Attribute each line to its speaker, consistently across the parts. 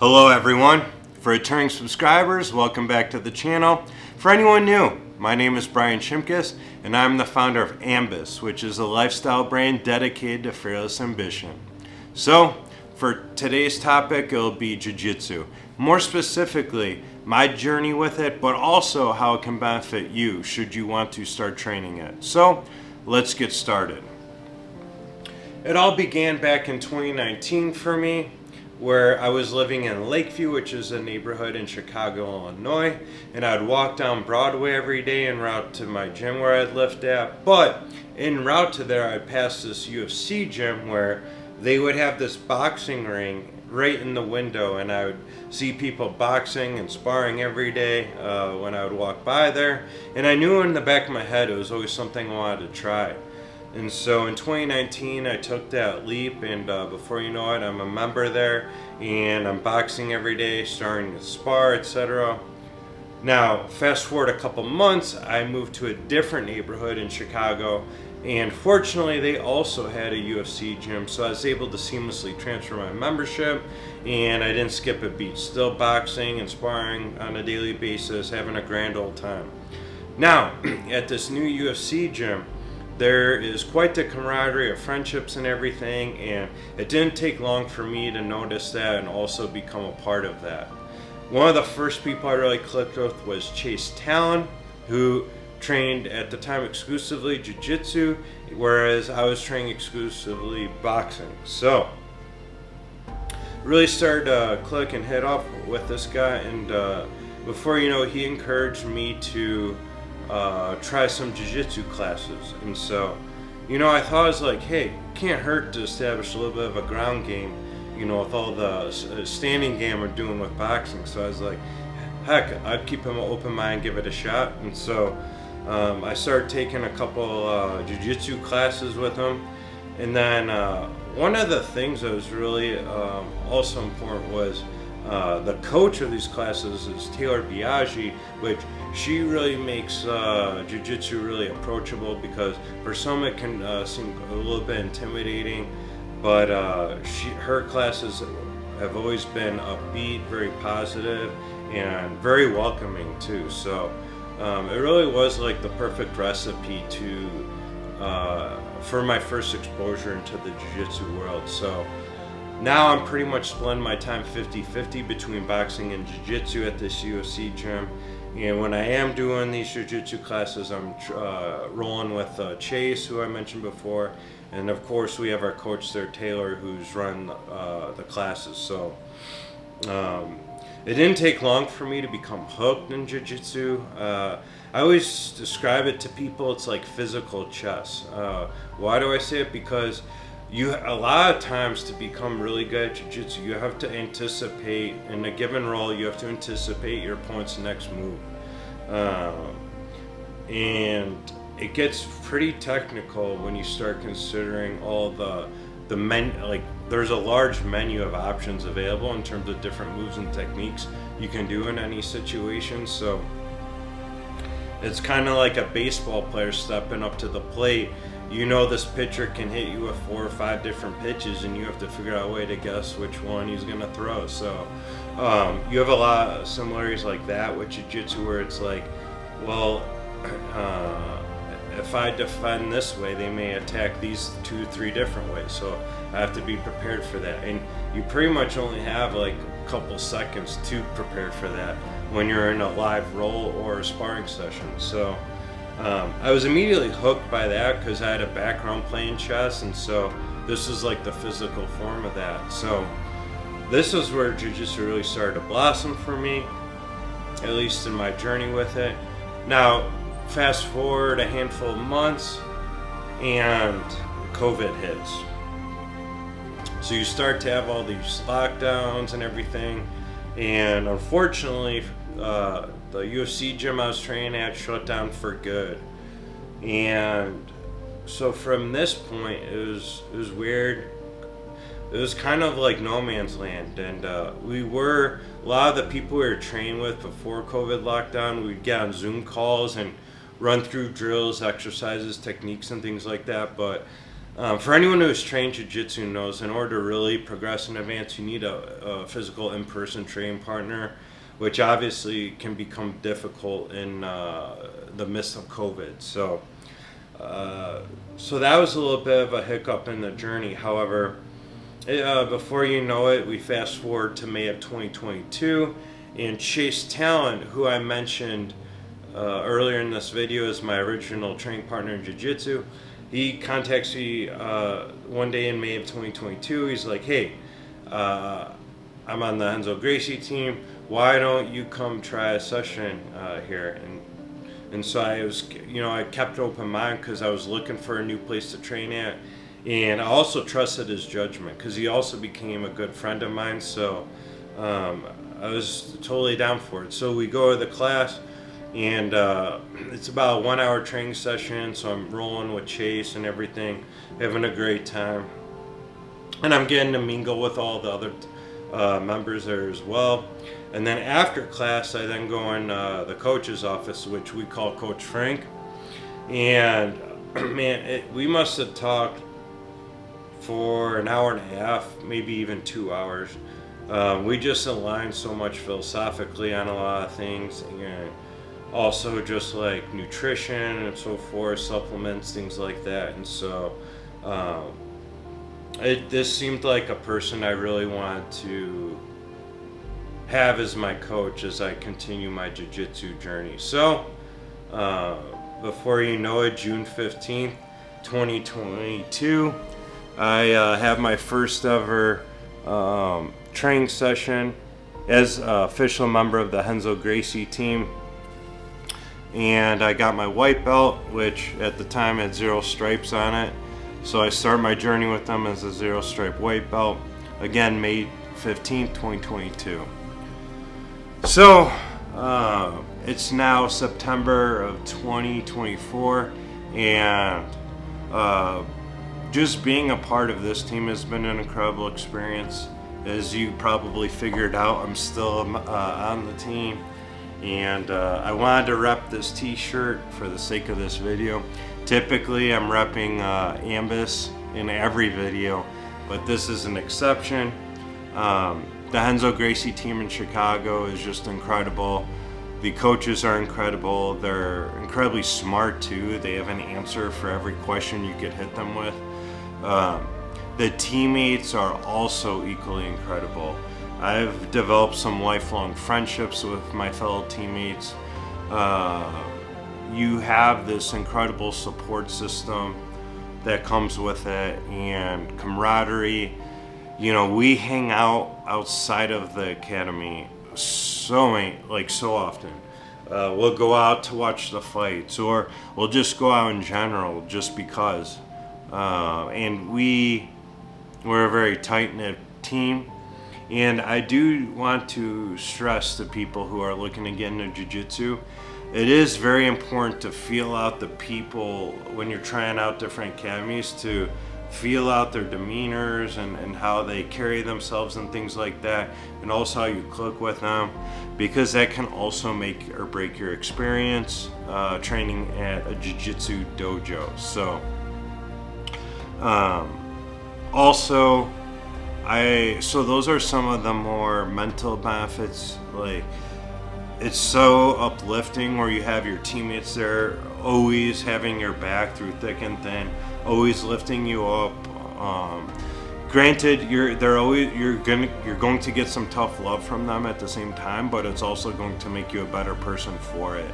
Speaker 1: Hello everyone. For returning subscribers, welcome back to the channel. For anyone new, my name is Shimkus and I'm the founder of Ambous, which is a lifestyle brand dedicated to fearless ambition. So, for today's topic, it'll be Jiu-Jitsu. More specifically, my journey with it, but also how it can benefit you should you want to start training it. So, let's get started. It all began back in 2019 for me, where I was living in Lakeview, which is a neighborhood in Chicago, Illinois, and I'd walk down Broadway every day en route to my gym where I'd lived at. But en route to there, I'd pass this UFC gym where they would have this boxing ring right in the window, and I would see people boxing and sparring every day when I would walk by there. And I knew in the back of my head it was always something I wanted to try. And so in 2019, I took that leap, and before you know it, I'm a member there, and I'm boxing every day, starting to spar, etc. Now, fast forward a couple months, I moved to a different neighborhood in Chicago, and fortunately, they also had a UFC gym, so I was able to seamlessly transfer my membership, and I didn't skip a beat. Still boxing and sparring on a daily basis, having a grand old time. Now, at this new UFC gym, there is quite the camaraderie of friendships and everything, and it didn't take long for me to notice that and also become a part of that. One of the first people I really clicked with was Chase Talon, who trained at the time exclusively Jiu-Jitsu, whereas I was training exclusively boxing. So, really started to click and hit off with this guy, and before you know, he encouraged me to try some jiu-jitsu classes. And so, I thought, I was like, hey, can't hurt to establish a little bit of a ground game, with all the standing game we're doing with boxing. So I was like, heck, I'd keep an open mind, give it a shot. And so I started taking a couple jiu-jitsu classes with him. And then one of the things that was really also important was the coach of these classes is Taylor Biaggi, which she really makes jiu-jitsu really approachable, because for some it can seem a little bit intimidating, but her classes have always been upbeat, very positive, and very welcoming too. So it really was like the perfect recipe for my first exposure into the jiu-jitsu world. So now I'm pretty much splitting my time 50-50 between boxing and jiu-jitsu at this UFC gym. And when I am doing these jiu-jitsu classes, I'm rolling with Chase, who I mentioned before. And of course, we have our coach there, Taylor, who's run the classes. So it didn't take long for me to become hooked in jiu-jitsu. I always describe it to people, it's like physical chess. Why do I say it? Because a lot of times, to become really good at jiu-jitsu, you have to anticipate, in a given role, you have to anticipate your opponent's next move. And it gets pretty technical when you start considering all the menu. There's a large menu of options available in terms of different moves and techniques you can do in any situation. So it's kind of like a baseball player stepping up to the plate. This pitcher can hit you with 4 or 5 different pitches, and you have to figure out a way to guess which one he's going to throw. So you have a lot of similarities like that with jiu-jitsu, where it's like, well, if I defend this way, they may attack these 2-3 different ways. So I have to be prepared for that. And you pretty much only have like a couple seconds to prepare for that when you're in a live roll or a sparring session. So I was immediately hooked by that because I had a background playing chess, and so this is like the physical form of that. So this is where jiu-jitsu really started to blossom for me, at least in my journey with it. Now, fast forward a handful of months, and COVID hits. So you start to have all these lockdowns and everything, and unfortunately, the UFC gym I was training at shut down for good. And so from this point, it was weird. It was kind of like no man's land. And a lot of the people we were training with before COVID lockdown, we'd get on Zoom calls and run through drills, exercises, techniques, and things like that. But For anyone who has trained Jiu-Jitsu knows, in order to really progress and advance, you need a physical in-person training partner, which obviously can become difficult in the midst of COVID. So that was a little bit of a hiccup in the journey. However, before you know it, we fast forward to May of 2022, and Chase Talent, who I mentioned earlier in this video as my original training partner in Jiu-Jitsu, he contacts me one day in May of 2022. He's like, hey, I'm on the Renzo Gracie team. Why don't you come try a session here? And so I was, I kept open mind because I was looking for a new place to train at. And I also trusted his judgment because he also became a good friend of mine. So I was totally down for it. So we go to the class. And it's about a 1 hour training session, so I'm rolling with Chase and everything, having a great time. And I'm getting to mingle with all the other members there as well. And then after class, I then go in the coach's office, which we call Coach Frank. And man, we must have talked for an hour and a half, maybe even 2 hours. We just aligned so much philosophically on a lot of things. And also just like nutrition and so forth, supplements, things like that. And so this seemed like a person I really wanted to have as my coach as I continue my jiu-jitsu journey. So before you know it, June 15th, 2022, I have my first ever training session as an official member of the Renzo Gracie team. And I got my white belt, which at the time had 0 stripes on it. So I start my journey with them as a 0 stripe white belt. Again, May 15th, 2022. So it's now September of 2024, and just being a part of this team has been an incredible experience. As you probably figured out, I'm still on the team. And I wanted to rep this t-shirt for the sake of this video. Typically I'm repping Ambous in every video, but this is an exception. The Renzo Gracie team in Chicago is just incredible. The coaches are incredible. They're incredibly smart too. They have an answer for every question you could hit them with. The teammates are also equally incredible. I've developed some lifelong friendships with my fellow teammates. You have this incredible support system that comes with it, and camaraderie. We hang out outside of the academy so often. We'll go out to watch the fights, or we'll just go out in general just because. And we're a very tight-knit team. And I do want to stress to people who are looking to get into jiu-jitsu, it is very important to feel out the people when you're trying out different academies, to feel out their demeanors and how they carry themselves and things like that, and also how you click with them, because that can also make or break your experience training at a jiu-jitsu dojo. So so those are some of the more mental benefits. Like, it's so uplifting where you have your teammates there always having your back through thick and thin, always lifting you up. Granted, you're going to get some tough love from them at the same time, but it's also going to make you a better person for it.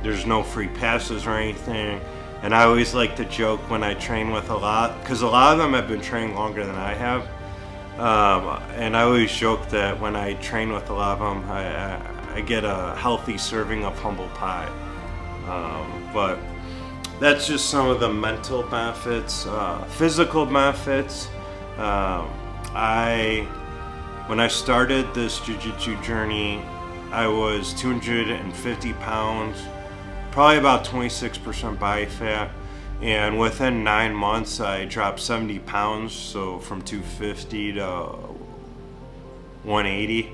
Speaker 1: There's no free passes or anything. And I always like to joke when I train with a lot, because a lot of them have been training longer than I have. And I always joke that when I train with a lot of them, I get a healthy serving of humble pie. But that's just some of the mental benefits. Physical benefits. When I started this jiu-jitsu journey, I was 250 pounds. Probably about 26% body fat, and within 9 months I dropped 70 pounds, so from 250 to 180,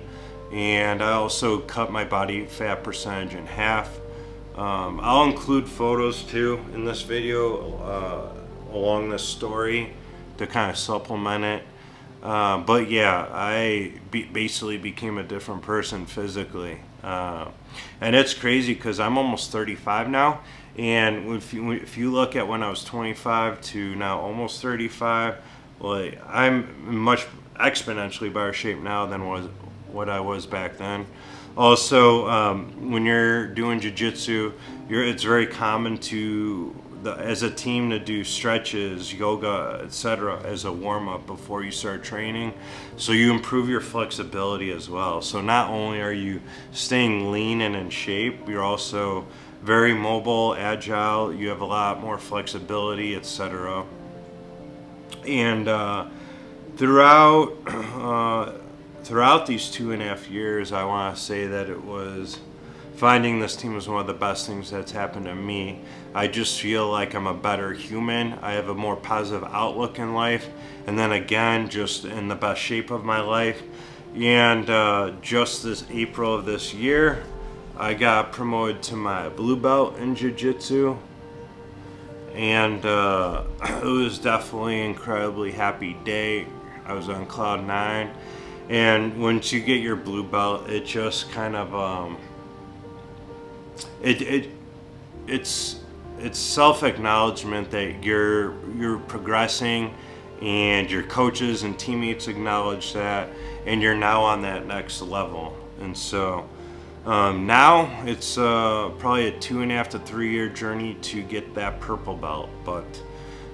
Speaker 1: and I also cut my body fat percentage in half. I'll include photos too in this video along this story to kind of supplement it. But yeah, I basically became a different person physically. And it's crazy because I'm almost 35 now. And if you look at when I was 25 to now almost 35, well, I'm in much exponentially better shape now than what I was back then. Also, when you're doing jiu-jitsu, it's very common as a team to do stretches, yoga, etc. as a warm-up before you start training. So you improve your flexibility as well. So not only are you staying lean and in shape, you're also very mobile, agile, you have a lot more flexibility, etc. And throughout these 2.5 years, I want to say that finding this team was one of the best things that's happened to me. I just feel like I'm a better human. I have a more positive outlook in life. And then again, just in the best shape of my life. And just this April of this year, I got promoted to my blue belt in Jiu-Jitsu. And it was definitely an incredibly happy day. I was on cloud 9. And once you get your blue belt, it just kind of it's self-acknowledgement that you're progressing, and your coaches and teammates acknowledge that, and you're now on that next level. And so now it's probably a 2.5 to 3 year journey to get that purple belt. But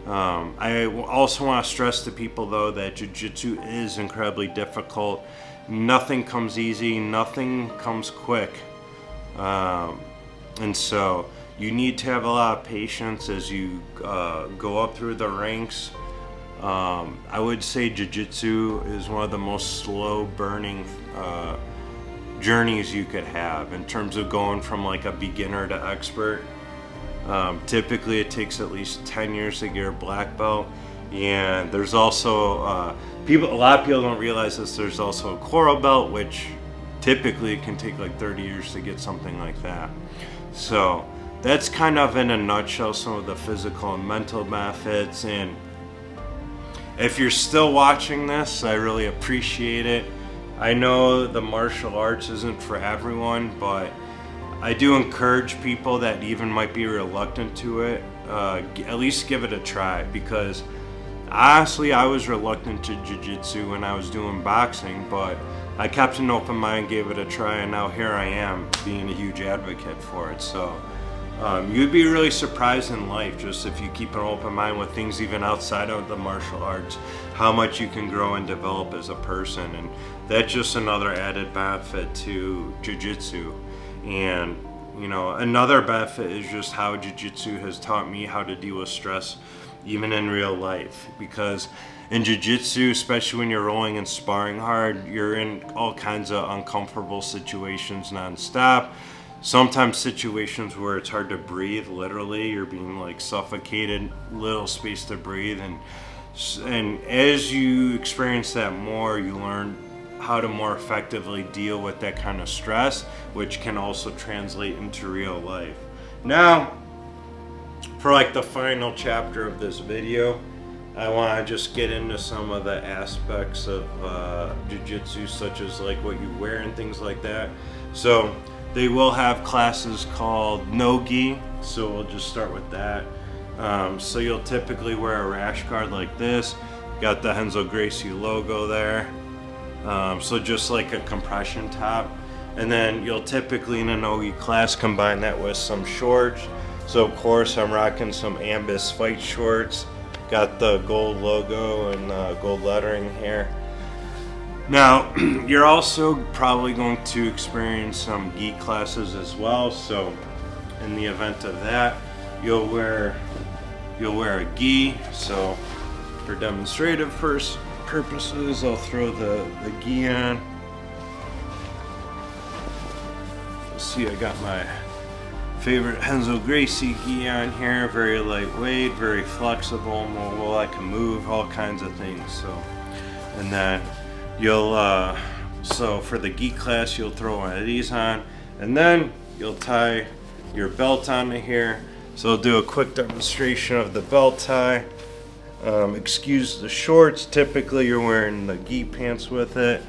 Speaker 1: I also want to stress to people though that jiu-jitsu is incredibly difficult. Nothing comes easy, nothing comes quick. And so you need to have a lot of patience as you go up through the ranks. I would say jiu-jitsu is one of the most slow burning journeys you could have in terms of going from like a beginner to expert. Typically it takes at least 10 years to get a black belt. And there's also a lot of people don't realize this, there's also a coral belt, which typically it can take like 30 years to get something like that. So that's kind of in a nutshell some of the physical and mental benefits. And if you're still watching this, I really appreciate it. I know the martial arts isn't for everyone, but I do encourage people that even might be reluctant to it, at least give it a try, because honestly I was reluctant to jiu-jitsu when I was doing boxing, but I kept an open mind, gave it a try, and now here I am being a huge advocate for it. So you'd be really surprised in life, just if you keep an open mind with things even outside of the martial arts, how much you can grow and develop as a person. And that's just another added benefit to jiu-jitsu. And you know, another benefit is just how jiu-jitsu has taught me how to deal with stress even in real life, because in jiu-jitsu, especially when you're rolling and sparring hard, you're in all kinds of uncomfortable situations non-stop. Sometimes situations where it's hard to breathe, literally, you're being like suffocated, little space to breathe. And as you experience that more, you learn how to more effectively deal with that kind of stress, which can also translate into real life. Now, for like the final chapter of this video, I want to just get into some of the aspects of jiu-jitsu, such as like what you wear and things like that. So they will have classes called no-gi, so we'll just start with that. So you'll typically wear a rash guard like this, got the Renzo Gracie logo there. So just like a compression top. And then you'll typically in a no-gi class combine that with some shorts. So of course I'm rocking some Ambous fight shorts. Got the gold logo and gold lettering here. Now, you're also probably going to experience some gi classes as well. So in the event of that, you'll wear a gi. So for demonstrative purposes, I'll throw the gi on. See, I got my favorite Renzo Gracie gi on here. Very lightweight, very flexible, mobile. I can move, all kinds of things. So, and then you'll so for the gi class, you'll throw one of these on, and then you'll tie your belt onto here. So I'll do a quick demonstration of the belt tie. Excuse the shorts, typically you're wearing the gi pants with it,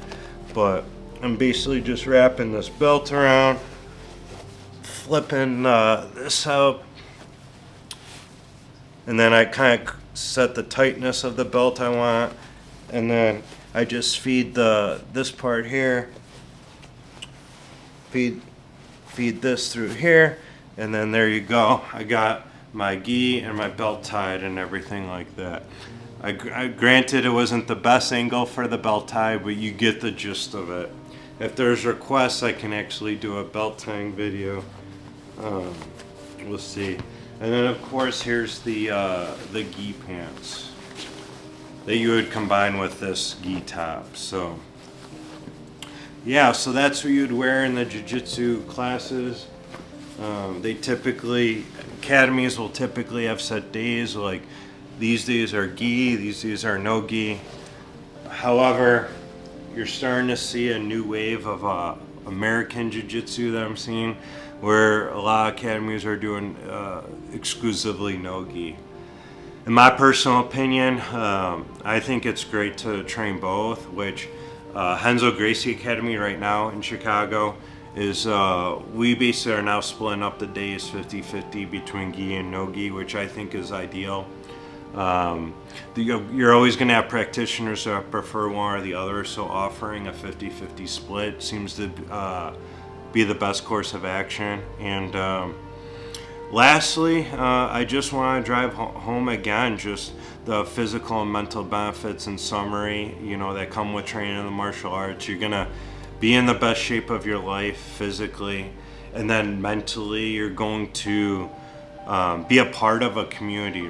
Speaker 1: but I'm basically just wrapping this belt around, flipping this up, and then I kind of set the tightness of the belt I want, and then I just feed this part here, feed this through here, and then there you go. I got my gi and my belt tied and everything like that. I granted it wasn't the best angle for the belt tie, but you get the gist of it. If there's requests, I can actually do a belt tying video. We'll see. And then of course here's the gi pants that you would combine with this gi top. So yeah, so that's what you'd wear in the jiu-jitsu classes. They typically, academies will typically have set days, like these days are gi, these days are no gi. However, you're starting to see a new wave of American jiu-jitsu that I'm seeing, where a lot of academies are doing exclusively no gi. In my personal opinion, I think it's great to train both, which Renzo Gracie Academy right now in Chicago is, we basically are now splitting up the days 50-50 between gi and no gi, which I think is ideal. You're always going to have practitioners that prefer one or the other, so offering a 50-50 split seems to be the best course of action. And lastly, I just want to drive home again just the physical and mental benefits in summary, you know, that come with training in the martial arts. You're going to be in the best shape of your life physically, and then mentally you're going to be a part of a community.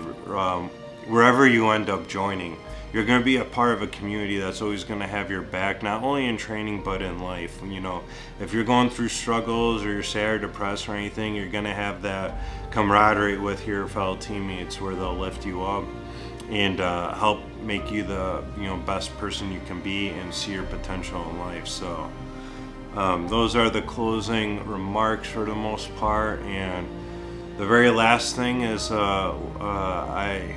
Speaker 1: Wherever you end up joining, you're going to be a part of a community that's always going to have your back, not only in training but in life. You know, if you're going through struggles or you're sad or depressed or anything, you're going to have that camaraderie with your fellow teammates where they'll lift you up and help make you the best person you can be and see your potential in life. So those are the closing remarks for the most part. And the very last thing is I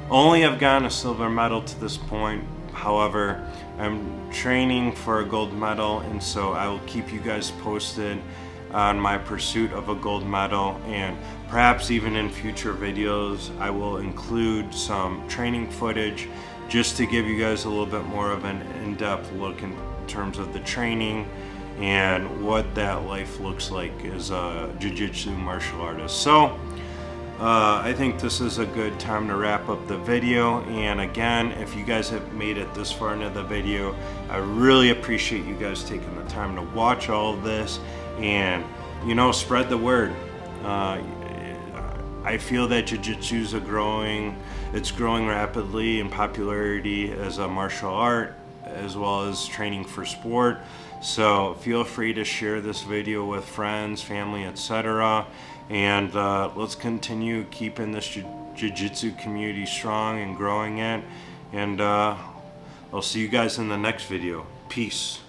Speaker 1: only have gotten a silver medal to this point. However, I'm training for a gold medal, and so I will keep you guys posted on my pursuit of a gold medal, and perhaps even in future videos I will include some training footage just to give you guys a little bit more of an in-depth look in terms of the training and what that life looks like as a jiu-jitsu martial artist. So I think this is a good time to wrap up the video. And again, if you guys have made it this far into the video, I really appreciate you guys taking the time to watch all of this and, spread the word. I feel that jiu-jitsu is it's growing rapidly in popularity as a martial art as well as training for sport. So feel free to share this video with friends, family, etc. And let's continue keeping this jiu-jitsu community strong and growing it. And I'll see you guys in the next video. Peace.